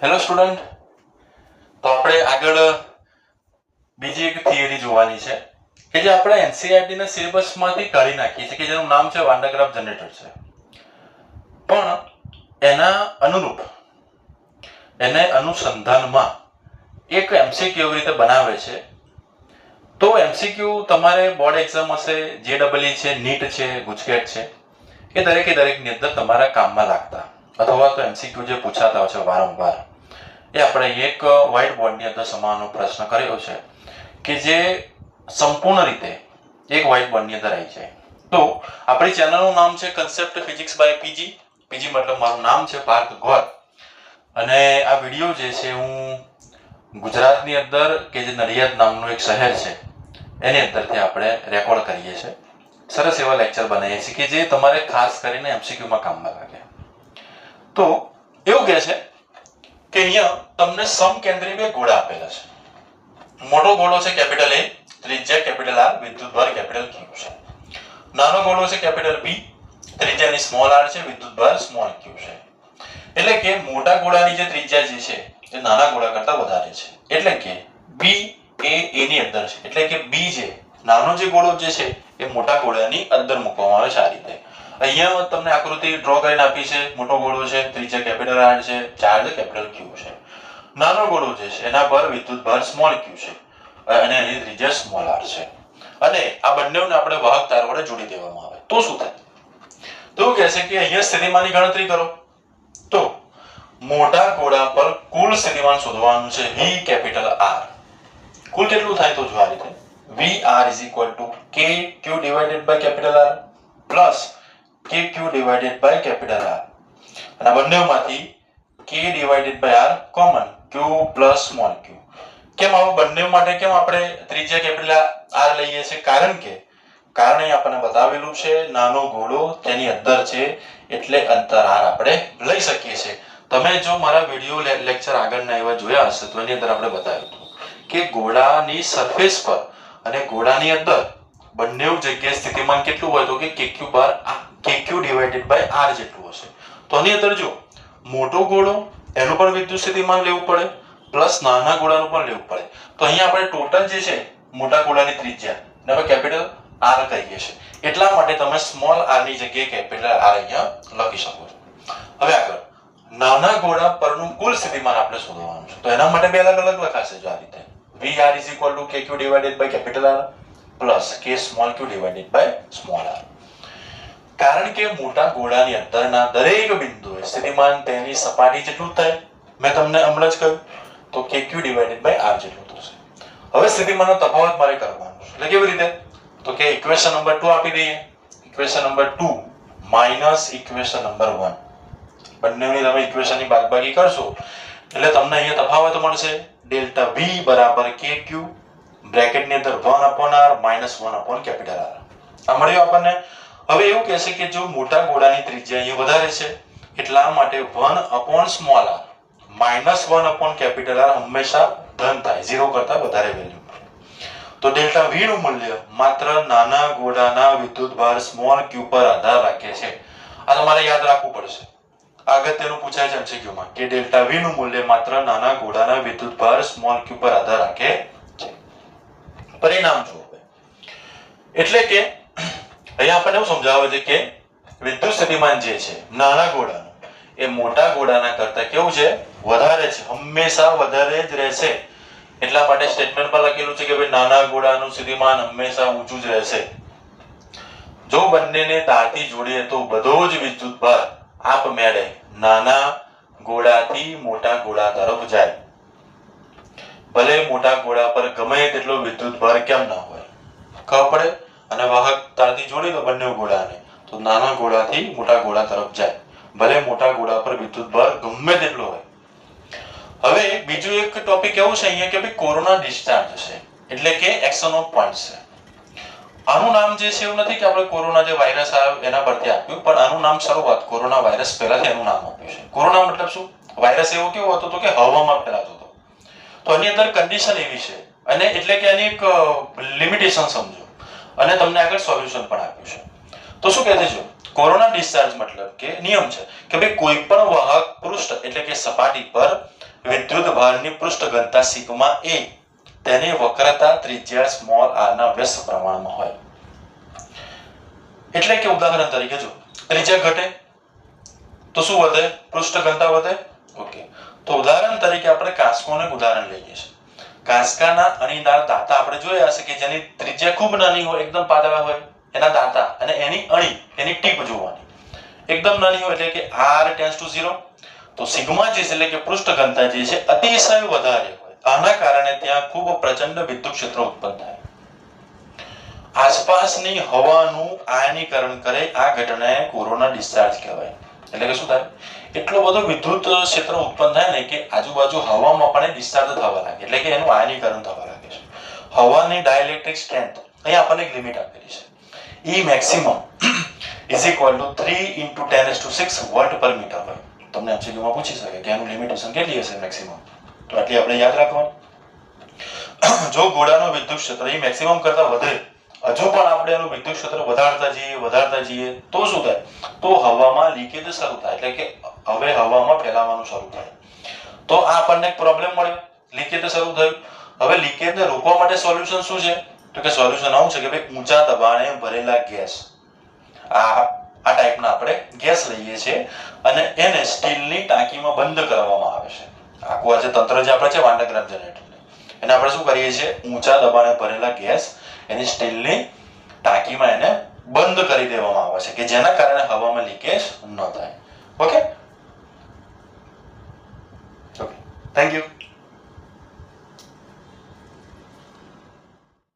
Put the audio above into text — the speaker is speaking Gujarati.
હેલો સ્ટુડન્ટ, તો આપણે આગળ બીજી એક થિયરી જોવાની છે કે જે આપણે એનસીઈઆરટી ના સિલેબસમાંથી કાઢી નાખી છે કે જેનું નામ છે વાન ડે ગ્રાફ જનરેટર છે. પણ એના અનુરૂપ એને અનુસંધાનમાં એક એમસીક્યુ એવી રીતે બનાવે છે. તો એમસીક્યુ તમારે બોર્ડ એક્ઝામ હશે, જેડબલઈ છે, નીટ છે, ગુજકેટ છે, એ દરેકની અંદર તમારા કામમાં લાગતા અથવા તો એમસીક્યુ જે પૂછાતા હોય છે વારંવાર, એ આપણે એક વ્હાઇટ બોર્ડની અંદર સમાવવાનો પ્રશ્ન કર્યો છે કે જે સંપૂર્ણ રીતે એક વ્હાઇટ બોર્ડની અંદર આવી જાય. તો આપણી ચેનલનું નામ છે concept physics by PG. PG મતલબ મારું નામ છે પાર્થ ગોર, અને આ વિડીયો જે છે હું ગુજરાતની અંદર કે જે નડિયાદ નામનું એક શહેર છે એની અંદરથી આપણે રેકોર્ડ કરીએ છીએ. સરસ એવા લેક્ચર બનાવીએ છીએ કે જે તમારે ખાસ કરીને એમસીક્યુમાં કામમાં લાગે. તો એવું કહે છે કે અહીંયા તમને સમકેન્દ્રી બે ગોળા આપેલા છે. મોટો ગોળો છે કેપિટલ એ, ત્રિજ્યા કેપિટલ આર, વિદ્યુતભાર કેપિટલ ક્યુ છે. નાનો ગોળો છે કેપિટલ બી, ત્રિજ્યાની સ્મોલ આર છે, વિદ્યુતભાર સ્મોલ ક્યુ છે. એટલે કે મોટા ગોળાની જે ત્રિજ્યા જે છે એ નાના ગોળા કરતા વધારે છે. એટલે કે બી એ ની અંદર છે. એટલે કે બી જે નાનો જે ગોળો જે છે એ મોટા ગોળાની અંદર મૂકવામાં આવે છે આ રીતે. અહીંયા તમને આકૃતિ ડ્રો કરીને આપી છે. મોટો ગોળો છે, ત્રિજ્યા કેપિટલ આર છે, ચાર્જ કેપિટલ ક્યુ છે. નાનો ગોળો જે છે એના પર વિદ્યુતભાર સ્મોલ ક્યુ છે અને એની ત્રિજ્યા સ્મોલ આર છે. અને આ બંનેને આપણે વાહક તાર વડે જોડી દેવામાં આવે તો શું થાય? તો કહે છે કે અહીંયા સ્થિતિમાનની ગણતરી કરો. તો મોટા ગોળા પર કુલ સ્થિતિમાન શોધવાનું છે V કેપિટલ R. કુલ કેટલું થાય તો જો આ રીતે VR KQ divided by capital R plus KQ divided by capital R. અને બંનેમાંથી K divided by R common, Q plus small q. કેમ આવું બંને માટે કેમ આપણે ત્રિજ્યા કેપિટલ R લઈએ છીએ? કારણ અહીં આપણને બતાવેલું છે નાનો ગોળો તેની અંદર છે એટલે અંતર R આપણે લઈ શકીએ છીએ. તમે જો મારા વિડિયો લેક્ચર આગળના એવા જોયા હશે તો એની અંદર આપણે બતાવ્યું હતું કે ગોળાની સરફેસ પર અને ગોળાની અંદર બંને જગ્યાએ સ્થિતિમાન કેટલું હોય તો કે KQ divided by R જેટલું હશે. તો આની અંદર જો મોટો ગોળો એનું પણ વિદ્યુત સ્થિતિમાન લેવું પડે પ્લસ નાના ગોળાનું પણ લેવું પડે. તો અહીંયા આપણે ટોટલ જે છે મોટા ગોળાની ત્રિજ્યા ને આપણે કેપિટલ R કહીએ છીએ. એટલા માટે તમે સ્મોલ r ની જગ્યાએ કેપિટલ R અહીંયા લખી શકો છો. હવે આગળ નાના ગોળા પરનું કુલ સ્થિતિમાન આપણે શોધવાનું છે. તો એના માટે બે અલગ અલગ લખાશે જો આ રીતે VR KQ divided by capital R plus K small q divided by small r. કારણ કે મોટા ગોળાની અંદરના દરેક બિંદુએ સ્થિતિમાન તેની સપાટી જેટલું થાય. મેં તમને હમણાં જ કહ્યું તો KQ divided by R જેટલું થશે. હવે સ્થિતિમાનનો તફાવત મારે કરવાનો છે. એટલે કેવી રીતે? તો કે ઇક્વેશન નંબર 2 આપી દઈએ. Equation number 2 minus equation number 1. બંનેની તમે ઇક્વેશનની બાદબાકી કરશો એટલે તમને અહીંયા તફાવત મળશે. ડેલ્ટા V બરાબર KQ બ્રેકેટની અંદર 1/R minus 1/capital R. આ મળ્યું આપણને. હવે એવું કહે છે કે જો મોટા ગોળાની ત્રિજ્યા અહીંયા વધારે છે એટલા માટે 1/small r minus 1/capital R હંમેશા ધન થાય, 0 કરતા વધારે વેલ્યુ. તો ડેલ્ટા V નું મૂલ્ય માત્ર નાના ગોળાના વિદ્યુતભાર સ્મોલ q પર આધાર રાખે છે. આ તમારે યાદ રાખવું પડશે. અગત્યનું પૂછાય છે એમસીક્યુમાં કે ડેલ્ટા V નું મૂલ્ય માત્ર નાના ગોળાના વિદ્યુતભાર સ્મોલ q પર આધાર રાખે છે. પરિણામ જુઓ. એટલે કે અહીંયા આપણને એવું સમજાવે છે કે વિદ્યુત સ્થિતિમાન જે છે નાના ગોળાનું એ મોટા ગોળાના કરતા કેવું છે? વધારે છે. હંમેશા વધારે જ રહેશે. એટલા માટે સ્ટેટમેન્ટ પર લખેલું છે કે ભાઈ નાના ગોળાનું સ્થિતિમાન હંમેશા ઊંચું જ રહેશે. જો બંનેને તારથી જોડીએ તો બધો જ વિદ્યુતભાર આપમેળે નાના ગોળાથી મોટા ગોળા તરફ જાય. ભલે મોટા ગોળા પર ગમે તેટલો વિદ્યુતભાર કેમ ન હોય, ખબર પડે? અને વાહક તારથી જોડી દો બંને ગોળાને તો નાના ગોળાથી મોટા ગોળા તરફ જાય. ભલે મોટા ગોળા પર વિદ્યુતભાર ગમે તેટલો હોય. હવે બીજું એક ટોપિક એવું છે અહીંયા કે ભાઈ કોરોના ડિસ્ચાર્જ છે એટલે કે એક્શન ઓફ પોઈન્ટ છે. આનું નામ જે છે એવું નથી કે આપણે કોરોના જે વાયરસ આવ્યો એના પરથી આપ્યું, પણ આનું નામ શરૂઆત કોરોના વાયરસ પહેલાથી એનું નામ આપ્યું છે. કોરોના મતલબ શું? વાયરસ એવો કેવો હતો તો કે હવામાં ફેલાતો હતો. તો આની અંદર કન્ડિશન એવી છે અને એટલે કે આની એક લિમિટેશન સમજો અને તમને આગળ સોલ્યુશન પણ આપ્યું છે. તો શું કહે છે? કોરોના ડિસ્ચાર્જ મતલબ કે નિયમ છે કે ભાઈ કોઈ પણ વાહક પૃષ્ઠ એટલે કે સપાટી પર વિદ્યુત ભારની પૃષ્ઠ ઘનતા સિગ્મા એ તેની વક્રતા ત્રિજ્યા સ્મોલ r ના વ્યસ્ત પ્રમાણમાં હોય. એટલે કે ઉદાહરણ તરીકે જો ત્રિજ્યા ઘટે તો શું વધે? પૃષ્ઠ ઘનતા વધે. ઓકે, તો ઉદાહરણ તરીકે આપણે કાંસકોનું એક ઉદાહરણ લઈએ છીએ. કાંસકાના અણીદાર દાંતા આપણે જોયા હશે કે જેની ત્રિજ્યા ખૂબ નાની હોય, એકદમ પાતળા હોય એના દાંતા, અને એની અણી, એની ટીપ જોવાની એકદમ નાની હોય એટલે કે r ટેન્ડ્સ ટુ 0. તો સિગ્મા જે છે એટલે કે પૃષ્ઠ ઘનતા જે છે અતિશય વધારે હોય. આના કારણે ત્યાં ખૂબ પ્રચંડ વિદ્યુત ક્ષેત્ર ઉત્પન્ન થાય. આસપાસની હવાનું આયનીકરણ કરે આ ઘટનાને કોરોના ડિસ્ચાર્જ કહેવાય. એટલે કે શું થાય? એટલો બધો વિદ્યુત ક્ષેત્ર ઉત્પન્ન થાય ને કે આજુબાજુ હવામાં પણ ડિસ્ચાર્જ થવા લાગે, એટલે કે એનું આયનીકરણ થવા લાગે છે. હવાની ડાઇલેક્ટ્રિક સ્ટ્રેન્થ અહીંયા આપણને એક લિમિટ આપેલી છે. E maximum is equal to 3 into 10⁶ volt પર મીટર હોય. તમને એમસીક્યુમાં પૂછી શકે કે એનું લિમિટેશન કેટલી હશે મેક્સિમમ? તો આટલી આપણે યાદ રાખવાનું. જો ગોળાનો વિદ્યુત ક્ષેત્ર E મેક્સિમમ કરતા વધે, હજુ પણ આપણે એનું વિદ્યુત ક્ષેત્ર વધારતા જઈએ તો શું થાય? તો હવામાં લીકેજ શરૂ થાય, એટલે કે હવે હવામાં ફેલાવાનું શરૂ થાય. તો આ આપણને પ્રોબ્લેમ મળ્યો, લીકેજ શરૂ થયું. હવે લીકેજને રોકવા માટે સોલ્યુશન શું છે? તો કે સોલ્યુશન આવું છે કે ભાઈ ઊંચા દબાણે ભરેલા ગેસ, આ ટાઈપના આપણે ગેસ લઈએ છીએ અને એને સ્ટીલની ટાંકીમાં બંધ કરવામાં આવે છે. આખું આ જે તંત્ર જે આપણે છે વાંડરગ્રાફ જનરેટર, એને આપણે શું કરીએ છીએ? ઊંચા દબાણે ભરેલા ગેસ એની સ્ટીલની ટાંકીમાં એને બંધ કરી દેવામાં આવે છે કે જેના કારણે હવામાં લીકેજ ન થાય. Okay, thank you.